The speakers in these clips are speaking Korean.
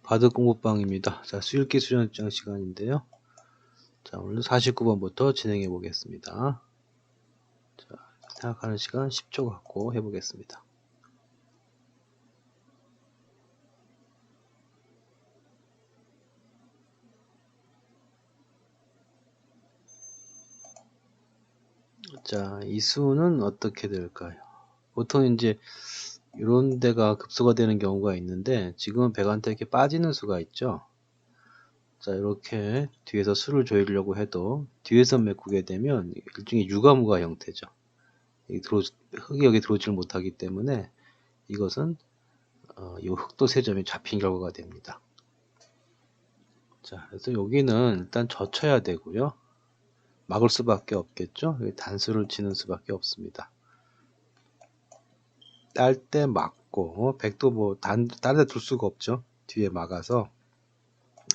바둑 공부방입니다. 자, 수일기 수련장 시간인데요. 자, 오늘 49번부터 진행해 보겠습니다. 자, 생각하는 시간 10초 갖고 해 보겠습니다. 자, 이 수는 어떻게 될까요? 보통 이제 이런 데가 급수가 되는 경우가 있는데, 지금은 백한테 이렇게 빠지는 수가 있죠. 자, 이렇게 뒤에서 수를 조이려고 해도 뒤에서 메꾸게 되면 일종의 유가무가 형태죠. 흙이 여기 들어오질 못하기 때문에 이것은 이 흑도 세 점이 잡힌 결과가 됩니다. 자, 그래서 여기는 일단 젖혀야 되고요. 막을 수밖에 없겠죠. 단수를 치는 수밖에 없습니다. 딸 때 막고, 백도 뭐 다른 데 둘 수가 없죠. 뒤에 막아서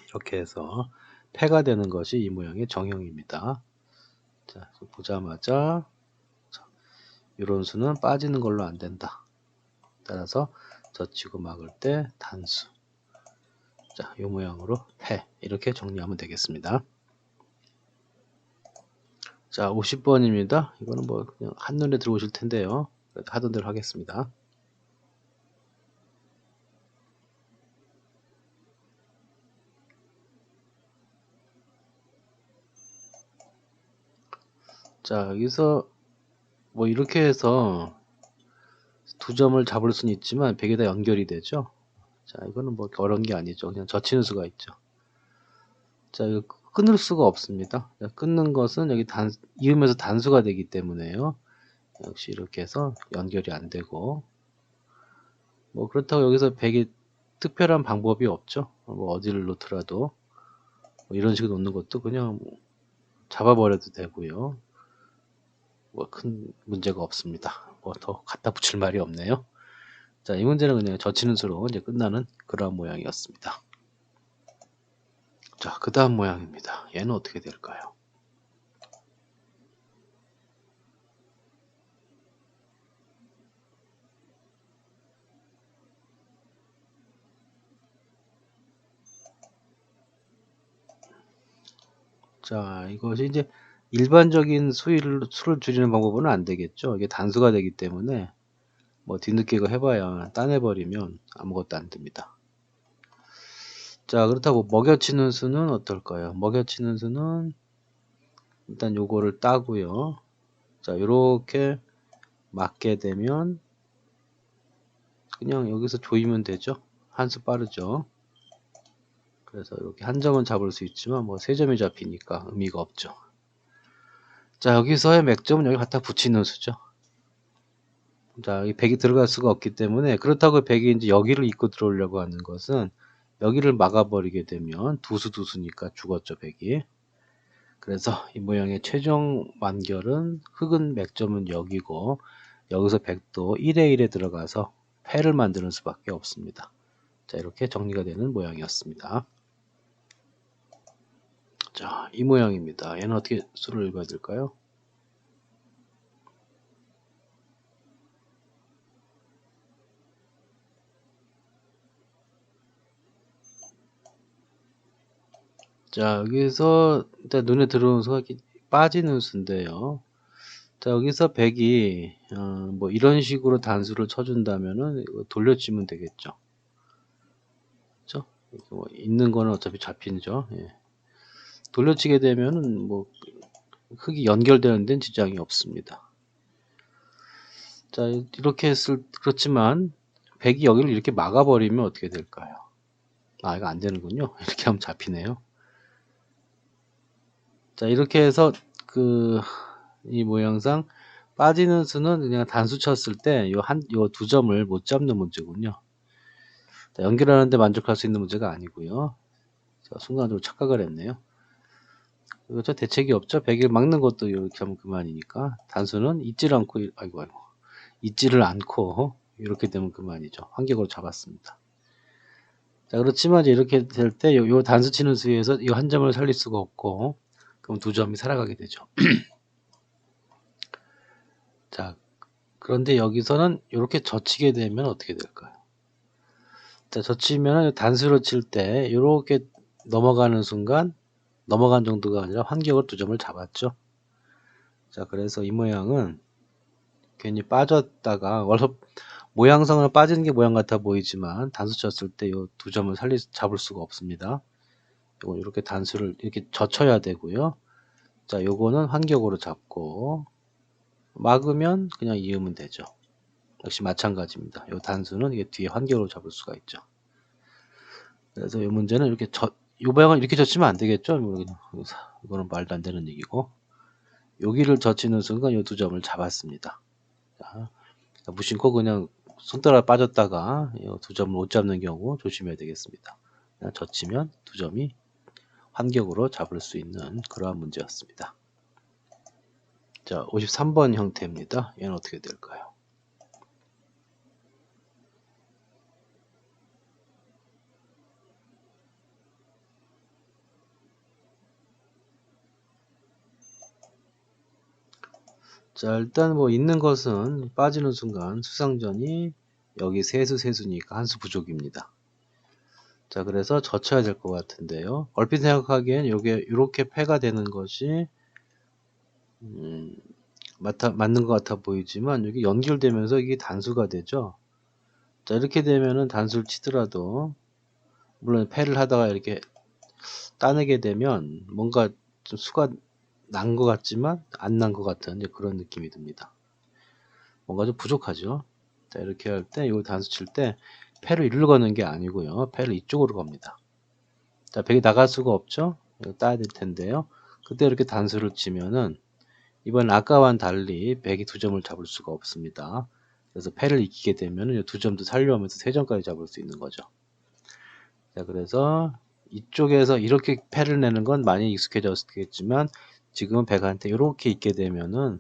이렇게 해서 패가 되는 것이 이 모양의 정형입니다. 자, 보자마자 이런 수는 빠지는 걸로 안 된다. 따라서 젖히고 막을 때 단수. 자, 이 모양으로 패. 이렇게 정리하면 되겠습니다. 자, 50번입니다. 이거는 뭐 그냥 한눈에 들어오실 텐데요. 하던 대로 하겠습니다. 자, 여기서 뭐 이렇게 해서 두 점을 잡을 수는 있지만 백에다 연결이 되죠. 자, 이거는 뭐 어려운 게 아니죠. 그냥 젖히는 수가 있죠. 자, 이거 끊을 수가 없습니다. 자, 끊는 것은 여기 이으면서 단수가 되기 때문에요. 역시 이렇게 해서 연결이 안 되고, 뭐 그렇다고 여기서 백이 특별한 방법이 없죠. 뭐 어디를 놓더라도 뭐 이런 식으로 놓는 것도 그냥 뭐 잡아버려도 되고요. 뭐 큰 문제가 없습니다. 뭐 더 갖다 붙일 말이 없네요. 자, 이 문제는 그냥 젖히는 수로 이제 끝나는 그러한 모양이었습니다. 자, 그 다음 모양입니다. 얘는 어떻게 될까요? 자, 이것이 이제 일반적인 수를 줄이는 방법은 안 되겠죠. 이게 단수가 되기 때문에 뭐 뒤늦게 이거 해봐야 따내버리면 아무것도 안 됩니다. 자, 그렇다고 먹여치는 수는 어떨까요? 먹여치는 수는 일단 요거를 따고요. 자, 요렇게 맞게 되면 그냥 여기서 조이면 되죠. 한 수 빠르죠. 그래서 이렇게 한 점은 잡을 수 있지만 뭐 세 점이 잡히니까 의미가 없죠. 자, 여기서의 맥점은 여기 갖다 붙이는 수죠. 자, 이 백이 들어갈 수가 없기 때문에, 그렇다고 백이 이제 여기를 잇고 들어오려고 하는 것은 여기를 막아버리게 되면 두수니까 죽었죠, 백이. 그래서 이 모양의 최종 완결은 흑은 맥점은 여기고, 여기서 백도 1에 1에 들어가서 패를 만드는 수밖에 없습니다. 자, 이렇게 정리가 되는 모양이었습니다. 자, 이 모양입니다. 얘는 어떻게 수를 읽어야 될까요? 자, 여기서 일단 눈에 들어오는 수가 이렇게 빠지는 수인데요. 자, 여기서 백이 뭐 이런 식으로 단수를 쳐준다면은 이거 돌려치면 되겠죠. 그렇죠? 뭐 있는 거는 어차피 잡히죠. 예. 돌려치게 되면은 뭐 흙이 연결되는 데는 지장이 없습니다. 자, 이렇게 그렇지만 백이 여기를 이렇게 막아버리면 어떻게 될까요? 아, 이거 안 되는군요. 이렇게 하면 잡히네요. 자, 이렇게 해서 이 모양상 빠지는 수는 그냥 단수 쳤을 때 요 두 점을 못 잡는 문제군요. 자, 연결하는데 만족할 수 있는 문제가 아니고요. 제가 순간적으로 착각을 했네요. 그렇죠. 대책이 없죠. 백일 막는 것도 이렇게 하면 그만이니까 단수는 잊지를 않고 잊지를 않고 이렇게 되면 그만이죠. 환경으로 잡았습니다. 자, 그렇지만 이제 이렇게 될 때 요 단수 치는 수에서 이 한 점을 살릴 수가 없고, 그럼 두 점이 살아가게 되죠. 자, 그런데 여기서는 이렇게 젖히게 되면 어떻게 될까요? 자, 젖히면 단수로 칠 때 이렇게 넘어가는 순간 넘어간 정도가 아니라 환경으로 2점을 잡았죠. 자, 그래서 이 모양은 괜히 빠졌다가 모양상으로 빠지는 게 모양 같아 보이지만 단수 쳤을 때 이 2점을 잡을 수가 없습니다. 이거 이렇게 단수를 이렇게 젖혀야 되고요. 자, 요거는 환격으로 잡고 막으면 그냥 이으면 되죠. 역시 마찬가지입니다. 요 단수는 이게 뒤에 환격으로 잡을 수가 있죠. 그래서 이 문제는 이렇게 요 모양은 이렇게 젖히면 안 되겠죠. 이거는 말도 안 되는 얘기고, 여기를 젖히는 순간 요 2점을 잡았습니다. 자, 무심코 그냥 손가락 빠졌다가 이 2점을 못 잡는 경우 조심해야 되겠습니다. 그냥 젖히면 2점이 환격으로 잡을 수 있는 그러한 문제였습니다. 자, 53번 형태입니다. 얘는 어떻게 될까요? 자, 일단 뭐 있는 것은 빠지는 순간 수상전이 여기 세수니까 한 수 부족입니다. 자, 그래서 젖혀야 될 것 같은데요. 얼핏 생각하기엔 요게 이렇게 패가 되는 것이 맞는 것 같아 보이지만 여기 연결되면서 이게 단수가 되죠. 자, 이렇게 되면은 단수를 치더라도 물론 패를 하다가 이렇게 따내게 되면 뭔가 좀 수가 난 것 같지만 안 난 것 같은 그런 느낌이 듭니다. 뭔가 좀 부족하죠. 자, 이렇게 할 때 이 단수 칠 때 패를 이리로 거는 게 아니고요. 패를 이쪽으로 겁니다. 자, 백이 나갈 수가 없죠. 이거 따야 될 텐데요. 그때 이렇게 단수를 치면은 이번 아까와는 달리 백이 2점을 잡을 수가 없습니다. 그래서 패를 이기게 되면은 2점도 살려오면서 3점까지 잡을 수 있는 거죠. 자, 그래서 이쪽에서 이렇게 패를 내는 건 많이 익숙해졌겠지만 지금은 백한테 이렇게 있게 되면은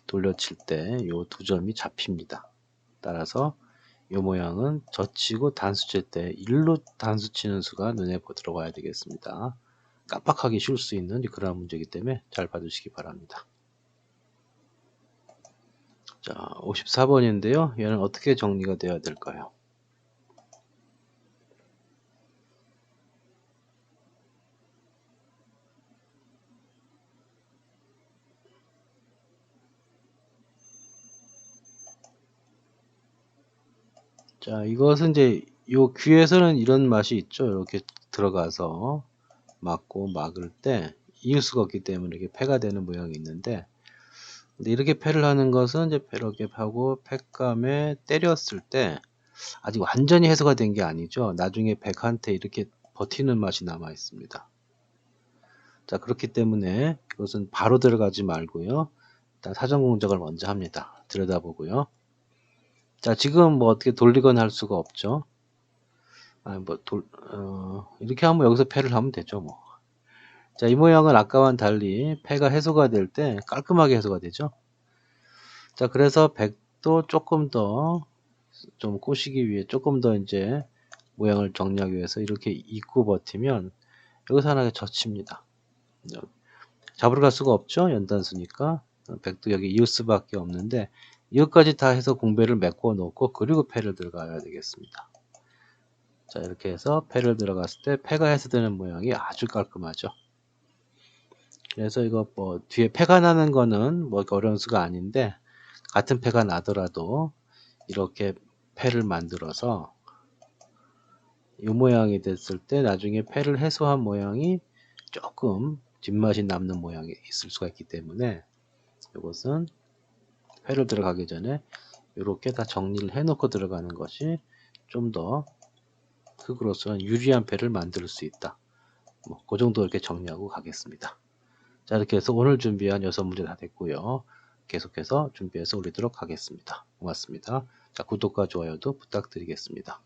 돌려칠 때 이 2점이 잡힙니다. 따라서 이 모양은 젖히고 단수 칠 때 일로 단수 치는 수가 눈에 들어와야 되겠습니다. 깜빡하기 쉬울 수 있는 그런 문제이기 때문에 잘 봐주시기 바랍니다. 자, 54번인데요. 얘는 어떻게 정리가 되어야 될까요? 자, 이것은 이제 요 귀에서는 이런 맛이 있죠. 이렇게 들어가서 막고 막을 때 이을 수가 없기 때문에 이렇게 패가 되는 모양이 있는데, 근데 이렇게 패를 하는 것은 이제 이렇게 하고 팩감에 때렸을 때 아직 완전히 해소가 된 게 아니죠. 나중에 백한테 이렇게 버티는 맛이 남아 있습니다. 자, 그렇기 때문에 이것은 바로 들어가지 말고요. 일단 사전 공작을 먼저 합니다. 들여다보고요. 자, 지금 뭐 어떻게 돌리거나 할 수가 없죠. 이렇게 하면 여기서 패를 하면 되죠, 뭐. 자, 이 모양은 아까와는 달리 패가 해소가 될 때 깔끔하게 해소가 되죠. 자, 그래서 백도 조금 더 좀 꼬시기 위해 조금 더 이제 모양을 정리하기 위해서 이렇게 입고 버티면 여기서 하나가 젖힙니다. 잡으러 갈 수가 없죠. 연단수니까 백도 여기 이을 수밖에 없는데 이것까지 다 해서 공배를 메꿔 놓고 그리고 패를 들어가야 되겠습니다. 자, 이렇게 해서 패를 들어갔을 때 패가 해소되는 모양이 아주 깔끔하죠. 그래서 이거 뭐 뒤에 패가 나는 거는 뭐 어려운 수가 아닌데 같은 패가 나더라도 이렇게 패를 만들어서 이 모양이 됐을 때 나중에 패를 해소한 모양이 조금 뒷맛이 남는 모양이 있을 수가 있기 때문에 이것은 패를 들어가기 전에 이렇게 다 정리를 해 놓고 들어가는 것이 좀 더 흙으로서는 유리한 패를 만들 수 있다. 뭐 그 정도 이렇게 정리하고 가겠습니다. 자, 이렇게 해서 오늘 준비한 6문제 다 됐고요. 계속해서 준비해서 올리도록 하겠습니다. 고맙습니다. 자, 구독과 좋아요도 부탁드리겠습니다.